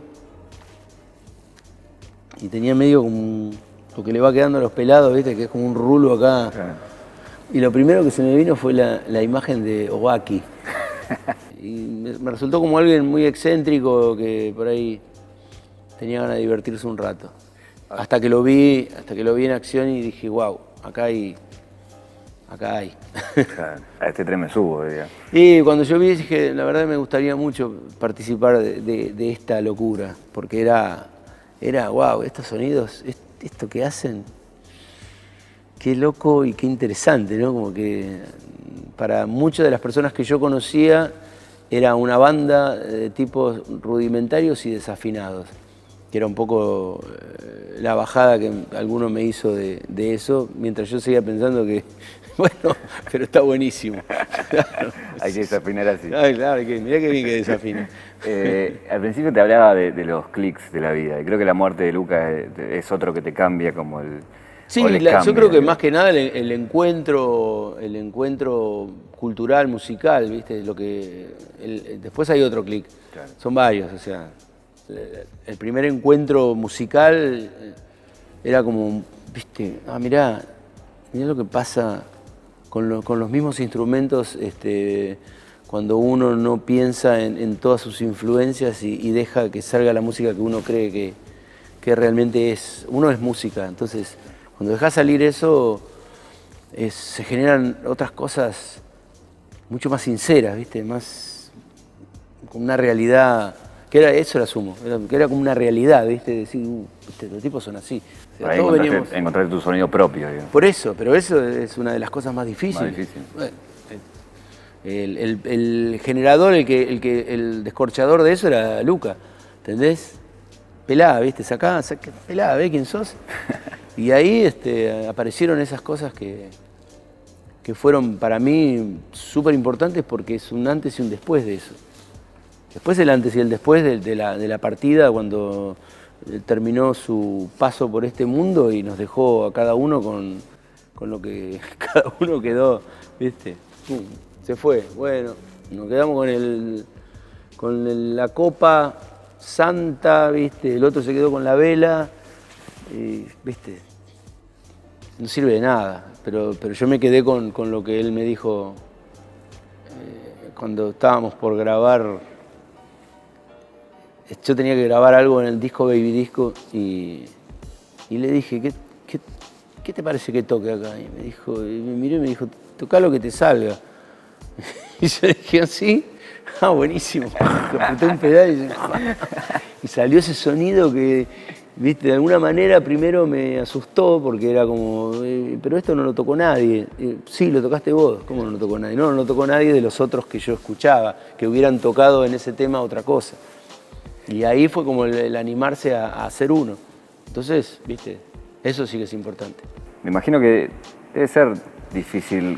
Y tenía medio como lo que le va quedando a los pelados, ¿viste? Que es como un rulo acá. Claro. Y lo primero que se me vino fue la imagen de Owaki. Y me resultó como alguien muy excéntrico que por ahí tenía ganas de divertirse un rato. Hasta que lo vi en acción y dije, wow, acá hay. Claro, a este tren me subo, digamos. Y cuando yo vi dije, la verdad me gustaría mucho participar de esta locura, porque era wow, estos sonidos, esto que hacen, qué loco y qué interesante, ¿no? Como que para muchas de las personas que yo conocía era una banda de tipos rudimentarios y desafinados, que era un poco la bajada que alguno me hizo de eso, mientras yo seguía pensando que, bueno, pero está buenísimo. Claro. Hay que desafinar así. Ay, claro, mirá qué bien que desafina. Al principio te hablaba de los clics de la vida, y creo que la muerte de Luca es otro que te cambia como el... Sí, yo creo que más que nada el encuentro cultural, musical, ¿viste? Después hay otro clic, claro. Son varios, o sea, el primer encuentro musical era como, ¿viste? Mirá lo que pasa con los mismos instrumentos, cuando uno no piensa en todas sus influencias y deja que salga la música que uno cree que realmente es. Uno es música, entonces cuando dejas salir eso, se generan otras cosas mucho más sinceras, ¿viste? Más con una realidad, eso era sumo, que era como una realidad, ¿viste? Decir, ¿viste? Los tipos son así. O sea, todos encontrar tu sonido propio, digamos. Por eso, pero eso es una de las cosas más difíciles. Más difícil. Bueno, el generador, el descorchador de eso era Luca, ¿entendés? Pelá, ¿viste? Sacá, pelá, ¿ves quién sos? Y ahí aparecieron esas cosas que fueron para mí súper importantes, porque es un antes y un después de eso. Después el antes y el después de la partida, cuando terminó su paso por este mundo y nos dejó a cada uno con lo que cada uno quedó, ¿viste? ¡Pum! Se fue. Bueno, nos quedamos con la copa santa, ¿viste? El otro se quedó con la vela, y, ¿viste? No sirve de nada, pero yo me quedé con lo que él me dijo cuando estábamos por grabar. Yo tenía que grabar algo en el disco Baby Disco y le dije, ¿qué te parece que toque acá? Y me miró y me dijo, tocá lo que te salga. Y yo dije, ¿así? Ah, buenísimo. Apreté un pedal y salió ese sonido que, ¿viste? De alguna manera primero me asustó porque era como, pero esto no lo tocó nadie. Sí, lo tocaste vos. ¿Cómo no lo tocó nadie? No lo tocó nadie de los otros que yo escuchaba, que hubieran tocado en ese tema otra cosa. Y ahí fue como el animarse a hacer uno. Entonces, ¿viste? Eso sí que es importante. Me imagino que debe ser difícil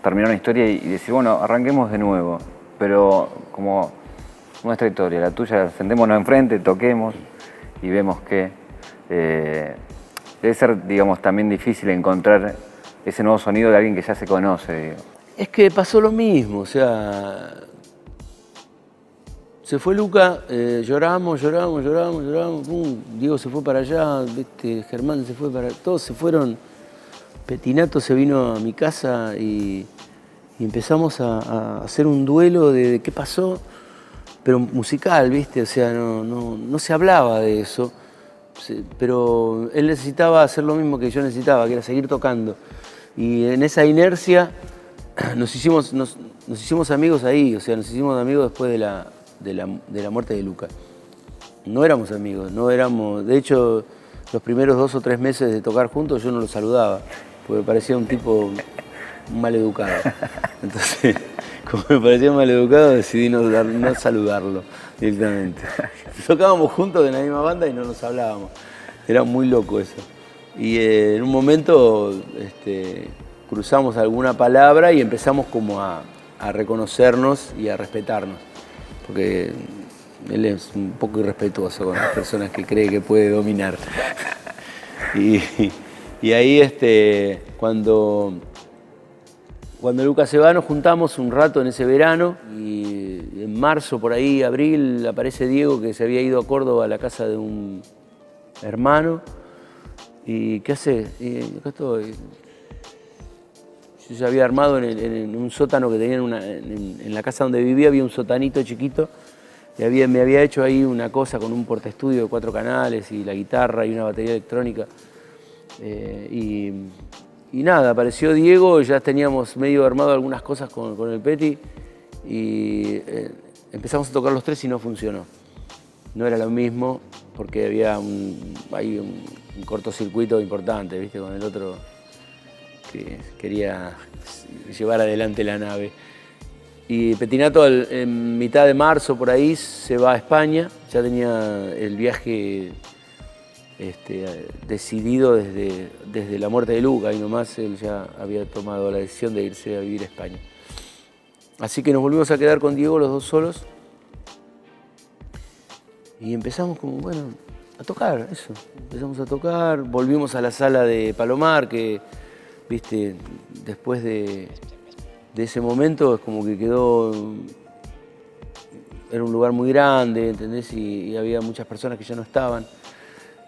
terminar una historia y decir, bueno, arranquemos de nuevo. Pero como nuestra historia, la tuya, sentémonos enfrente, toquemos y vemos que debe ser, digamos, también difícil encontrar ese nuevo sonido de alguien que ya se conoce. Digamos. Es que pasó lo mismo, o sea, se fue Luca, lloramos, pum, Diego se fue para allá, ¿viste? Germán se fue para... Todos se fueron, Petinato se vino a mi casa y empezamos a hacer un duelo de qué pasó, pero musical, ¿viste? O sea, no se hablaba de eso, pero él necesitaba hacer lo mismo que yo necesitaba, que era seguir tocando. Y en esa inercia nos hicimos amigos ahí, o sea, nos hicimos amigos después de la muerte de Luca. No éramos amigos, de hecho, los primeros 2 o 3 meses de tocar juntos yo no lo saludaba, porque me parecía un tipo maleducado. Entonces, como me parecía maleducado, decidí no saludarlo directamente. Tocábamos juntos en la misma banda y no nos hablábamos. Era muy loco eso. Y en un momento cruzamos alguna palabra y empezamos como a reconocernos y a respetarnos. Porque él es un poco irrespetuoso con las personas que cree que puede dominar. Y ahí cuando Lucas se va, nos juntamos un rato en ese verano y en marzo, por ahí, abril, aparece Diego, que se había ido a Córdoba a la casa de un hermano. ¿Y qué hace? Y acá estoy. Yo ya había armado en un sótano que tenía en la casa donde vivía, había un sotanito chiquito. Y me había hecho ahí una cosa con un portaestudio de 4 canales y la guitarra y una batería electrónica. Y nada, apareció Diego, ya teníamos medio armado algunas cosas con el Peti y empezamos a tocar los 3 y no funcionó. No era lo mismo porque había un cortocircuito importante, ¿viste? Con el otro que quería llevar adelante la nave. Y Pettinato en mitad de marzo por ahí se va a España, ya tenía el viaje decidido desde la muerte de Luca, y nomás él ya había tomado la decisión de irse a vivir a España. Así que nos volvimos a quedar con Diego los dos solos y empezamos como, bueno, a tocar, eso. Empezamos a tocar, volvimos a la sala de Palomar, que, viste, después de ese momento es como que quedó, era un lugar muy grande, ¿entendés? Y había muchas personas que ya no estaban.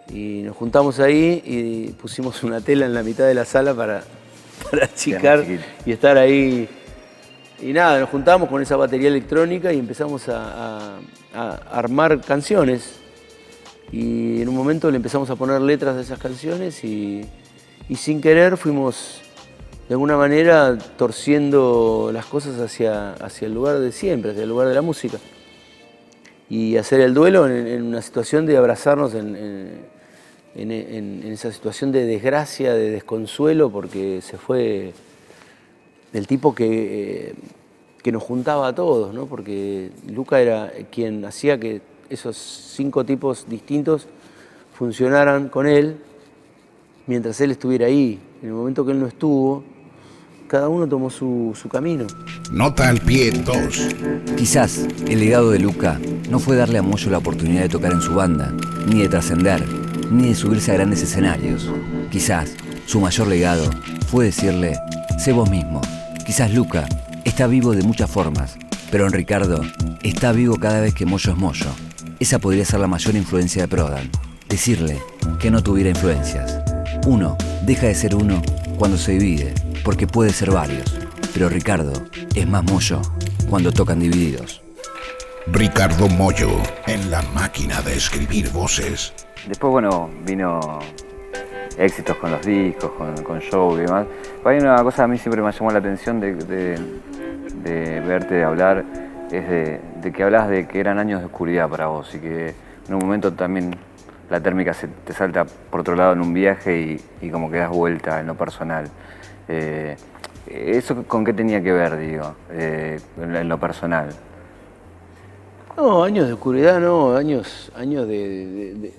Y nos juntamos ahí y pusimos una tela en la mitad de la sala para achicar y estar ahí. Y nada, nos juntamos con esa batería electrónica y empezamos a armar canciones. Y en un momento le empezamos a poner letras de esas canciones y sin querer fuimos de alguna manera torciendo las cosas hacia el lugar de siempre, hacia el lugar de la música. Y hacer el duelo en una situación de abrazarnos en esa situación de desgracia, de desconsuelo, porque se fue el tipo que nos juntaba a todos, ¿no? Porque Luca era quien hacía que esos 5 tipos distintos funcionaran con él mientras él estuviera ahí. En el momento que él no estuvo, cada uno tomó su camino. Nota al pie 2. Quizás el legado de Luca no fue darle a Moyo la oportunidad de tocar en su banda, ni de trascender, ni de subirse a grandes escenarios. Quizás su mayor legado fue decirle, sé vos mismo. Quizás Luca está vivo de muchas formas, pero en Ricardo está vivo cada vez que Moyo es Moyo. Esa podría ser la mayor influencia de Prodan. Decirle que no tuviera influencias. Uno deja de ser uno cuando se divide, porque puede ser varios. Pero Ricardo es más Moyo cuando tocan divididos. Ricardo Mollo, en la máquina de escribir voces. Después, bueno, vino éxitos con los discos, con show y demás. Pero hay una cosa que a mí siempre me llamó la atención de verte hablar, es de que hablabas de que eran años de oscuridad para vos y que en un momento también la térmica se te salta por otro lado en un viaje y como que das vuelta en lo personal. ¿Eso con qué tenía que ver, digo, en lo personal? No, años de oscuridad no, años de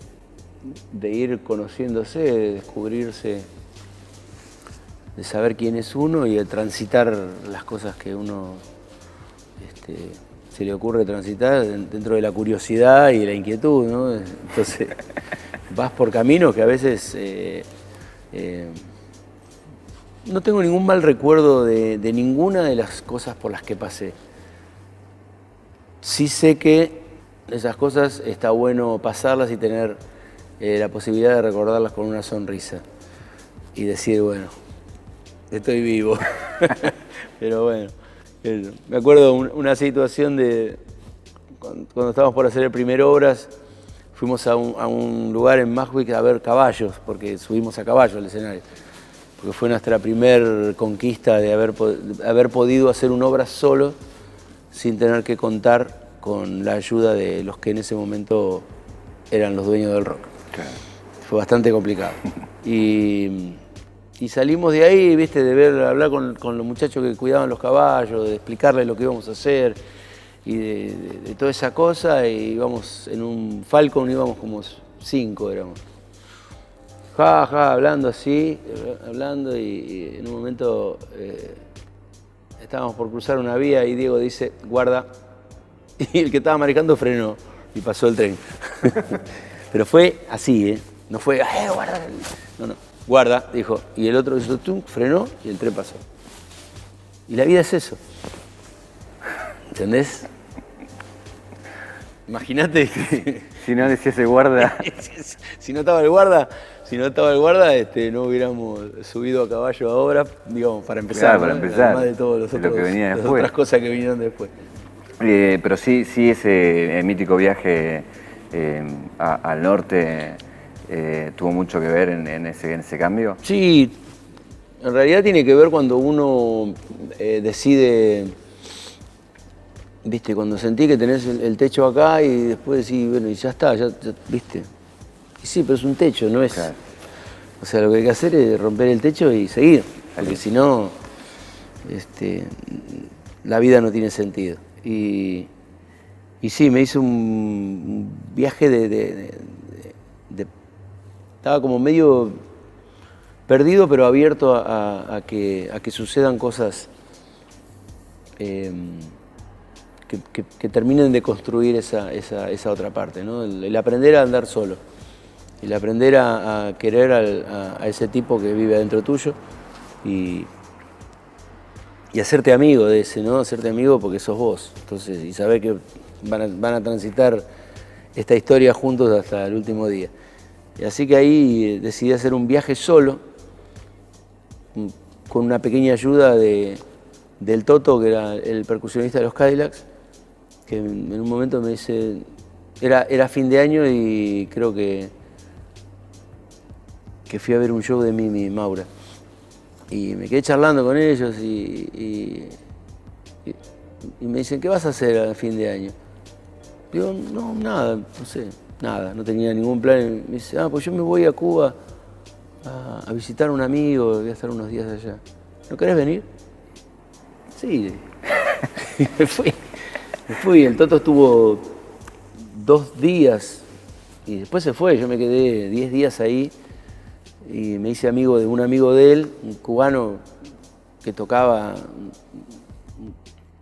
ir conociéndose, de descubrirse, de saber quién es uno y de transitar las cosas que uno se le ocurre transitar dentro de la curiosidad y la inquietud, ¿no? Entonces vas por caminos que a veces no tengo ningún mal recuerdo de ninguna de las cosas por las que pasé. Sí sé que esas cosas está bueno pasarlas y tener la posibilidad de recordarlas con una sonrisa y decir, bueno, estoy vivo. Pero bueno, me acuerdo una situación de cuando estábamos por hacer el primer Obras, fuimos a un lugar en Maastricht a ver caballos, porque subimos a caballo al escenario, porque fue nuestra primer conquista de haber podido hacer un Obras solo, sin tener que contar con la ayuda de los que en ese momento eran los dueños del rock. Claro. Fue bastante complicado. Y salimos de ahí, viste, de hablar con los muchachos que cuidaban los caballos, de explicarles lo que íbamos a hacer y de toda esa cosa. Y íbamos en un Falcon, íbamos como 5, éramos. Hablando así, y en un momento estábamos por cruzar una vía y Diego dice, guarda, y el que estaba manejando frenó y pasó el tren. Pero fue así, no fue, guarda, no, guarda, dijo, y el otro hizo tum, frenó y el tren pasó. Y la vida es eso, ¿entendés? Imagínate que si no decía ese guarda. si no estaba el guarda, no hubiéramos subido a caballo a Obras, digamos, para empezar. Claro, para empezar. Además de todos los otros, lo que venía después. Las otras cosas que vinieron después. Pero sí ese mítico viaje al norte tuvo mucho que ver en ese cambio. Sí, en realidad tiene que ver cuando uno decide. Viste, cuando sentí que tenés el techo acá y después decís, bueno, y ya está, ya viste. Y sí, pero es un techo, no es, claro. O sea, lo que hay que hacer es romper el techo y seguir, porque si no, la vida no tiene sentido. Y sí, me hice un viaje estaba como medio perdido, pero abierto a que sucedan cosas que terminen de construir esa otra parte, ¿no? El aprender a andar solo, el aprender a querer a ese tipo que vive adentro tuyo y hacerte amigo de ese, ¿no? Hacerte amigo porque sos vos. Entonces, y saber que van a transitar esta historia juntos hasta el último día. Y así que ahí decidí hacer un viaje solo, con una pequeña ayuda del Toto, que era el percusionista de los Cadillacs, que en un momento me dice, era fin de año y creo que fui a ver un show de Mimi Maura. Y me quedé charlando con ellos y me dicen, ¿qué vas a hacer a fin de año? Digo, no, nada, no sé, nada, no tenía ningún plan. Y me dice, pues yo me voy a Cuba a visitar a un amigo, voy a estar unos días allá. ¿No querés venir? Sí. Me fui, el Toto estuvo 2 días y después se fue. Yo me quedé 10 días ahí y me hice amigo de un amigo de él, un cubano que tocaba,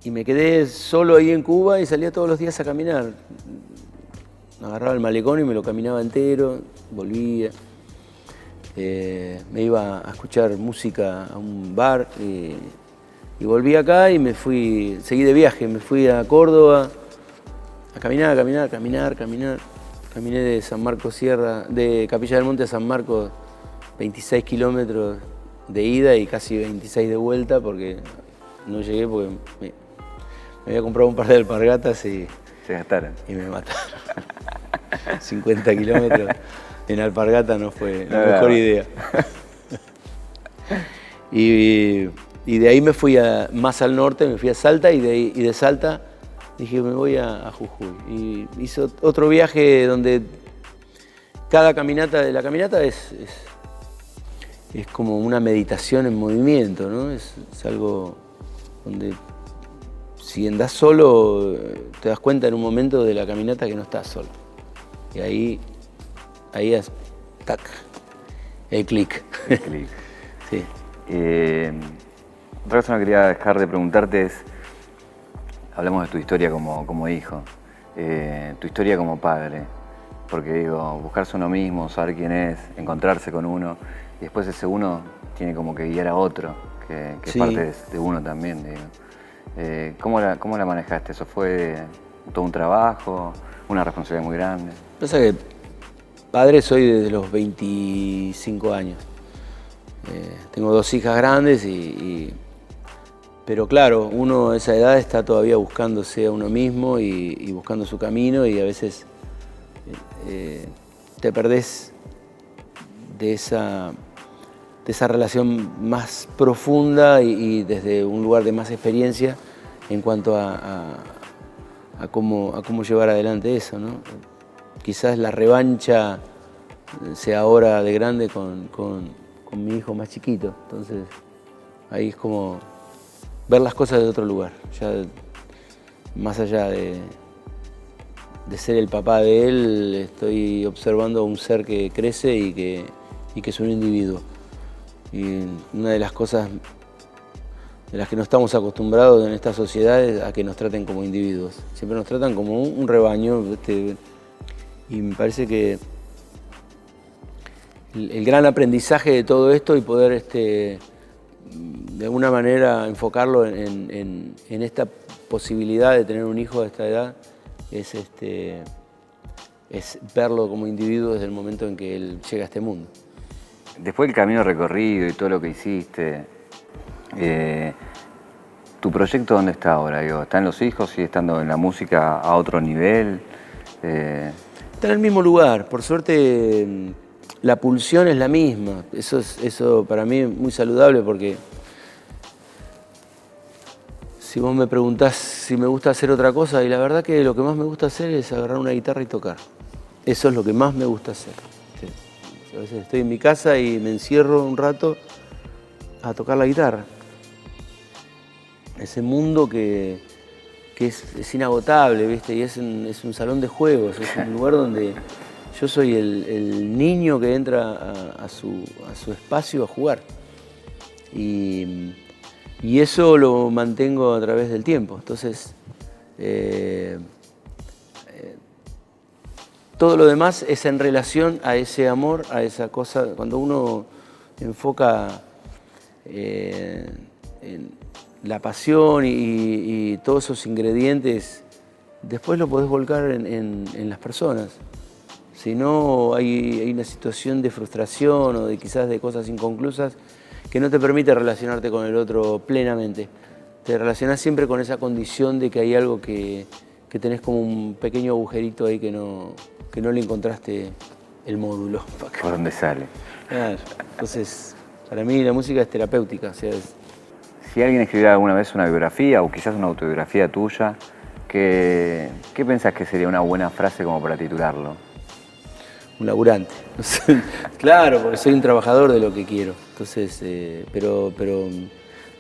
y me quedé solo ahí en Cuba y salía todos los días a caminar. Agarraba el malecón y me lo caminaba entero, volvía. Me iba a escuchar música a un bar y volví acá y me fui, seguí de viaje, me fui a Córdoba a caminar. Caminé de San Marcos Sierra, de Capilla del Monte a San Marcos, 26 kilómetros de ida y casi 26 de vuelta, porque no llegué porque me había comprado un par de alpargatas y se gastaron. Y me mataron. 50 kilómetros en alpargata no fue la mejor idea. Y de ahí me fui más al norte, me fui a Salta y de Salta dije me voy a Jujuy. Y hice otro viaje donde cada caminata de la caminata es como una meditación en movimiento, ¿no? Es algo donde si andás solo te das cuenta en un momento de la caminata que no estás solo. Y ahí es tac, el clic. El clic. Sí. Otra cosa que no quería dejar de preguntarte es, hablamos de tu historia como hijo, tu historia como padre, porque digo, buscarse uno mismo, saber quién es, encontrarse con uno, y después ese uno tiene como que guiar a otro, que sí, es parte de uno también, digo. ¿Cómo la manejaste? ¿Eso fue todo un trabajo, una responsabilidad muy grande? Pasa que padre soy desde los 25 años. Tengo 2 hijas grandes pero claro, uno a esa edad está todavía buscándose a uno mismo y buscando su camino, y a veces te perdés de esa relación más profunda y desde un lugar de más experiencia en cuanto a cómo llevar adelante eso, ¿no? Quizás la revancha sea ahora de grande con mi hijo más chiquito, entonces ahí es como ver las cosas de otro lugar, ya más allá de ser el papá de él, estoy observando a un ser que crece y que es un individuo. Y una de las cosas de las que no estamos acostumbrados en esta sociedad es a que nos traten como individuos. Siempre nos tratan como un rebaño, y me parece que el gran aprendizaje de todo esto y poder de alguna manera enfocarlo en esta posibilidad de tener un hijo a esta edad es verlo como individuo desde el momento en que él llega a este mundo. Después del camino recorrido y todo lo que hiciste, ¿tu proyecto dónde está ahora? Digo, ¿están los hijos? ¿Sigue estando en la música a otro nivel? Está en el mismo lugar. Por suerte, la pulsión es la misma. Eso para mí es muy saludable, porque si vos me preguntás si me gusta hacer otra cosa, y la verdad que lo que más me gusta hacer es agarrar una guitarra y tocar. Eso es lo que más me gusta hacer. A veces estoy en mi casa y me encierro un rato a tocar la guitarra. Ese mundo que es inagotable, ¿viste? Y es un salón de juegos, es un lugar donde yo soy el niño que entra a su espacio a jugar. Y eso lo mantengo a través del tiempo. Entonces, todo lo demás es en relación a ese amor, a esa cosa. Cuando uno enfoca en la pasión y todos esos ingredientes, después lo podés volcar en las personas. Si no, hay una situación de frustración o de quizás de cosas inconclusas que no te permite relacionarte con el otro plenamente. Te relacionás siempre con esa condición de que hay algo que tenés como un pequeño agujerito ahí que no le encontraste el módulo. ¿Por dónde sale? Claro. Entonces, para mí la música es terapéutica. O sea, Si alguien escribiera alguna vez una biografía o quizás una autobiografía tuya, ¿qué pensás que sería una buena frase como para titularlo? Un laburante. Claro, porque soy un trabajador de lo que quiero. Entonces, pero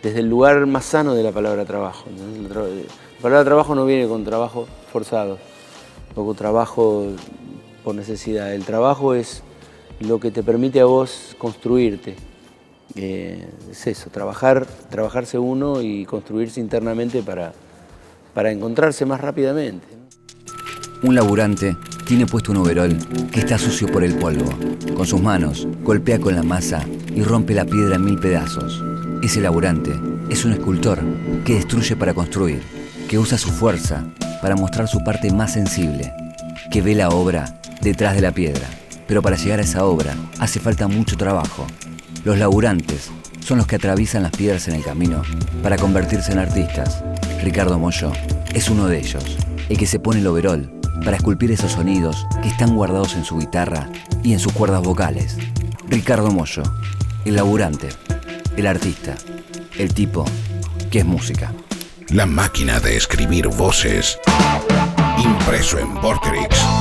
desde el lugar más sano de la palabra trabajo, ¿no? La palabra trabajo no viene con trabajo forzado o con trabajo por necesidad. El trabajo es lo que te permite a vos construirte. Es eso, trabajarse uno y construirse internamente para encontrarse más rápidamente. Un laburante tiene puesto un overol que está sucio por el polvo. Con sus manos golpea con la masa y rompe la piedra en 1000 pedazos. Ese laburante es un escultor que destruye para construir, que usa su fuerza para mostrar su parte más sensible, que ve la obra detrás de la piedra. Pero para llegar a esa obra hace falta mucho trabajo. Los laburantes son los que atraviesan las piedras en el camino para convertirse en artistas. Ricardo Mollo es uno de ellos, el que se pone el overol para esculpir esos sonidos que están guardados en su guitarra y en sus cuerdas vocales. Ricardo Mollo, el laburante, el artista, el tipo que es música. La máquina de escribir voces, impreso en Vorterix.